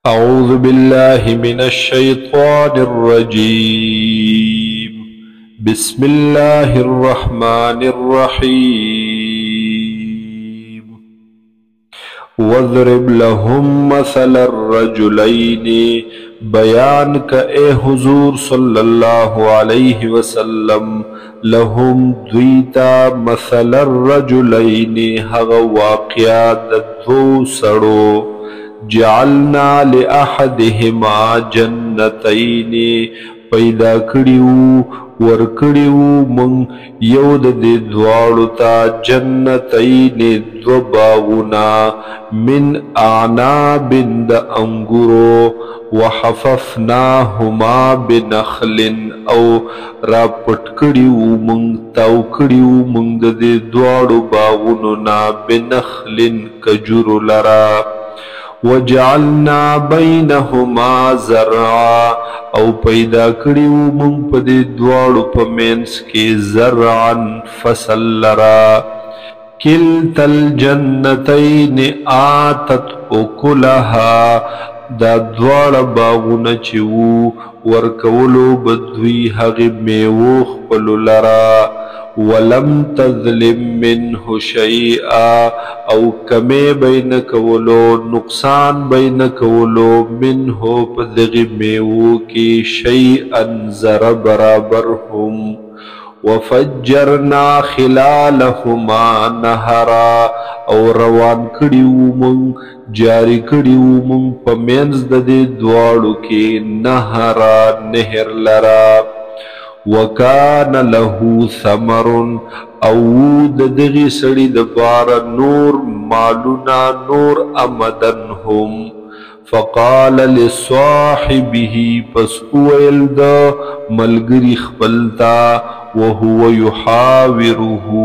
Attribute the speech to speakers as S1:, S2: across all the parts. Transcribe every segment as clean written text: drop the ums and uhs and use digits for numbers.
S1: أعوذ بالله من الشيطان الرجيم. بسم الله الرحمن الرحيم. واضرب لهم مثل الرجلين بیان کا اے حضور صلی اللہ علیہ وسلم لهم دویتا مثل الرجلين هغ واقعات دو سڑو جعلنا لأحدهما جنتين پیدا کړیو ورکړیو من یو د دې دواړو ته جنتین دو باغونه من اعناب د انګورو وحففناهما بنخل او را پټ کړیو من تاو کړیو من د دې دواړو باغونو نه بنخل کجورو لرا وجعلنا بینهما زرعا او پیدا کړیو مونږ په دې دواړو په منځ کې زرعا فصل لرا کلتا الجنتین آتت اکلها دا دواړه باغونه چې وو ورکولو به دوی هغې میوو خپلو لرا ولم تظلم منه شیئا او کمی بین کولو نقصان بین کولو منه پا دغی میوو کی شیئا زر برابر هم وفجرنا خلالهما نهرا او روان کړیو مونږ جاری کړیو مونږ په منځ د دې دواړو کې نهرا نهر لرا وکان له ثمر او د دغی سړي د پاره نور مالونا نور امدن هم فقال لصاحبه پس اویل د ملګری خپلتا وهو يحاوره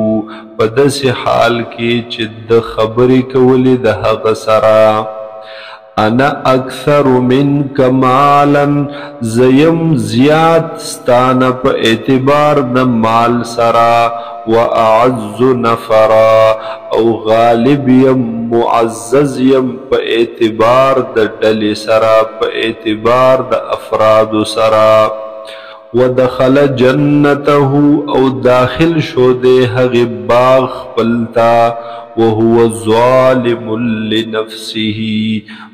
S1: په داسې حال کې چې د خبرې کولې د هغه سره انا اکثر منک مالا زیم زیاد ستانه په اعتبار د مال سرا واعز نفرا او غالب یم معزز یم په اعتبار د ډلې سرا په اعتبار د افراد سرا ودخل جنته او داخل شو دے هغه باغ خپلتا وهو ظالم لنفسه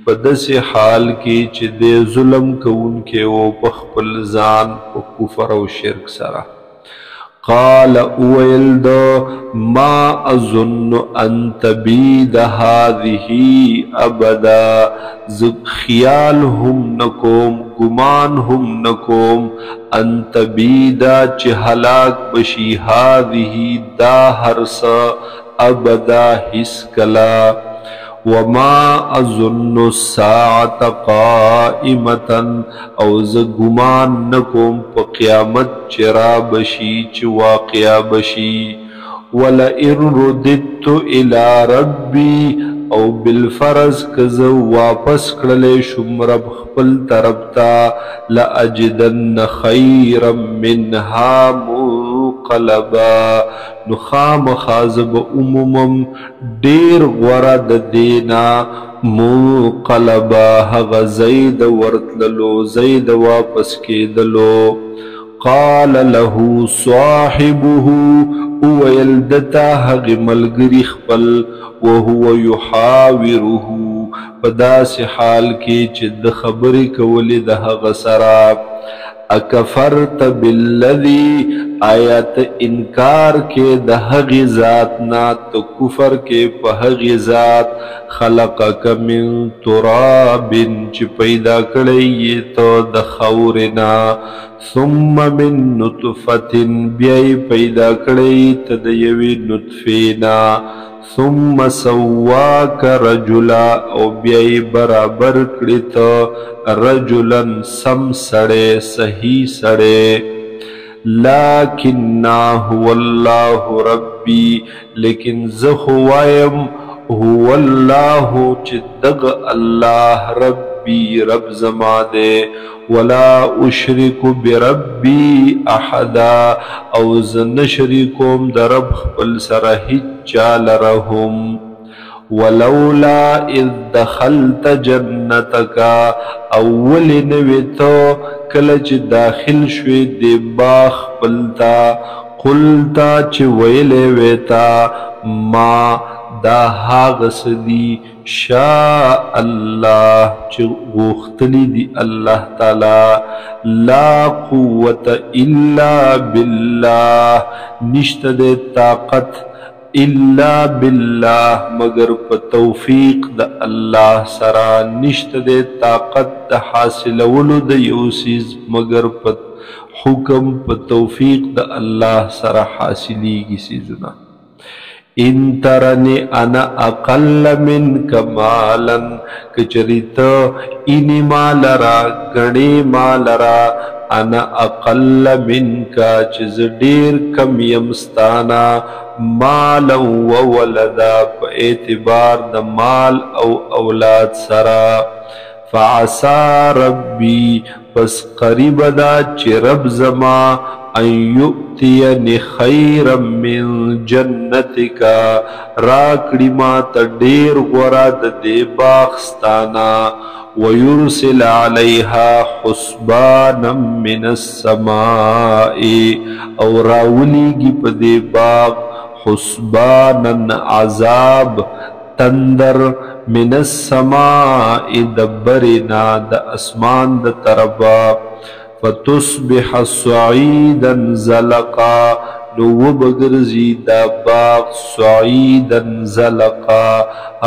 S1: په داسې حال کې چې د ظلم کوونکی و په خپل ځان په کفر او شرک سره قال اویل ما اظن ان تبید هذه ابدا خیال هم نکوم گمان هم نکوم ان تبیدا چه هلاک بشی هذه دا هرسا ابدا حس کلا وما اظن الساعة قائمتا او ز گمان نکوم پا قیامت چرا بشی چه واقعا بشی ولئن رددت الى ربی او بالفرض کز واپس کړلې شم رب خپل طرف ته لاجدن خيرا منها منقلبا نخام خازب عمومم ډیر غوړه د دینا منقلبا هغه زید ورتللو زید واپس کېدلو قال له صاحبه اویل دتا هغه ملګری خپل وهو يحاوره په داسې حال کې چې د خبرې کولې د هغه سره اکفرت بالذي آیات انکار کې د هغې ذات نه تو کفر کې په هغې ذات خلقک من تراب چې پیدا کړی یې ته د خاورې نه ثم من نطفة بیا پیدا کړی ته د یوې نطفې نه ثم سواک رجلا او بیائی برابر کړی ته رجلا سم سړی صحیح سړی لکن هو الله ربی لیکن زه خو وایم هو الله چې دغه الله ربی رب زما دی ولا اشرک بربی احدا او زه نه شریکوم د رب خپل سره هیڅ چا لره هم ولولا اذ دخلت جنتك اول نویتو کلچ داخل شوی دی باغ پلتا قلتا چه ویلے ویتا ما دا هاغس دی شاء اللہ چه غوختلی دی اللہ تعالی لا قوت الا باللہ نشت دے طاقت الا باللہ مگر پا توفیق دا اللہ سرا نشت دے طاقت دا حاصلولو دا یوسیز مگر پا حکم پا توفیق دا اللہ سرا حاصلی کی سیزنا ان ترنی انا اقل منک مالا کچریتا اینی مالرا گنی مالرا انا اقل منکا چیز دیر کم یمستانا مالا و ولدا پا اعتبار دا مال او اولاد سرا فعسا ربی پس قریب دا چی رب زما ان یؤتینی خیرا من جنتکا راکڑی ما تا دیر غورا دا دے باغستانا ویرسل علیہا حسبانا من السماء او راولیگی پا دے باغ حسبانا عذاب تندر من السماء دبرنا دا اسمان دا طربا فتصبح صعیدا زلقا نو بگرزی دا باغ صعیدا زلقا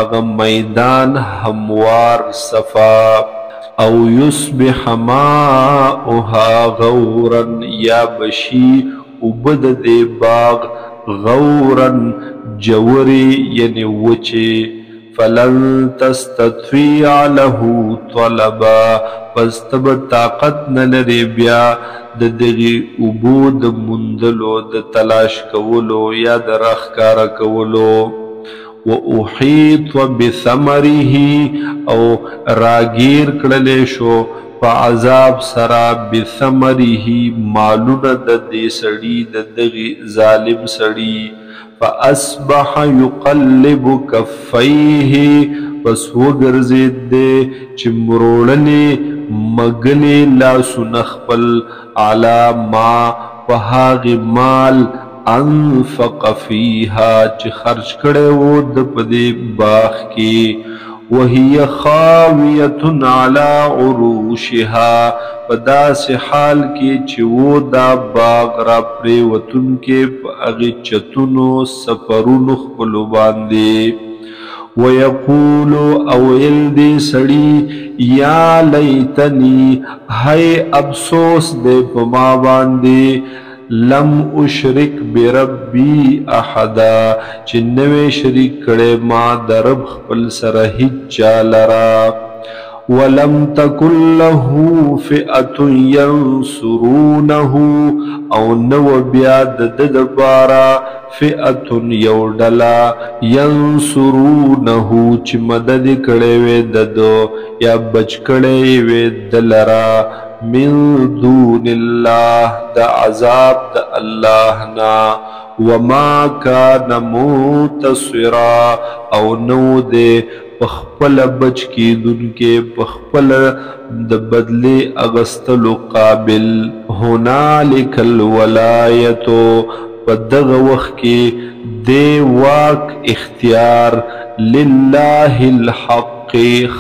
S1: اغا میدان ہموار صفا او یصبح ماؤها غورا یا بشی عبد دے باغ غورا جوری یعنی وچے فلن تستطیع له طلبا پس تب طاقت نلری بیا د دغی عبود مندلو د تلاش کولو یا د رخکار کولو و احیط بثمره او راگیر کڑلے شو فعذاب سرا بثمره مالون د دی سڑی د دغی ظالم سڑی فاصبح يقلب كفيه پس وگرزید دے چی مروڑلی مگلی لاسو نخپل علا ما پہاغ مال انفق فیہا چی خرچ کڑے وہ دپدے باغ کی وہی خاویت علی عروشها پدا سے حال کی چی وہ دا باغ را پریوتن کے پا اغی چتنو سپرون خپلو باندے وَيَقُولُ اویل دے سڑی یا لیتنی ہے افسوس دے پما باندے لم اشرک بربی احدا چنوے شریک کڑے ما درب خپل سرحج چالرا ولم تکن له فئة ينصرونه او نو بیاد ددبارا فئة یوڈلا ینصرونه چی مدد کڑے وے ددو یا بچ کڑے وے دلرا من دون اللہ دا عذاب دا اللہ نا وما کان منتصرا او نو دے پخپل بچ کی دن کے پخپل دا بدلے اغسطل قابل ہنالک الولایتو پدغ وقت کے دے واک اختیار للہ الحق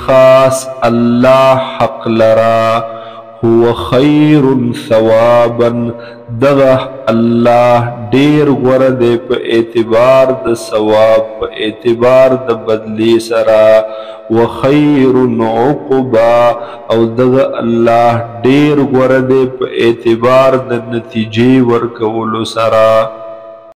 S1: خاص اللہ حق لرا هو خیر ثوابا دغه الله ډیر غوره دی په اعتبار د ثواب په اعتبار د بدلی سرا وخیر عقبا او دغه الله ډیر غوره دی په اعتبار د نتیجې ورکولو سرا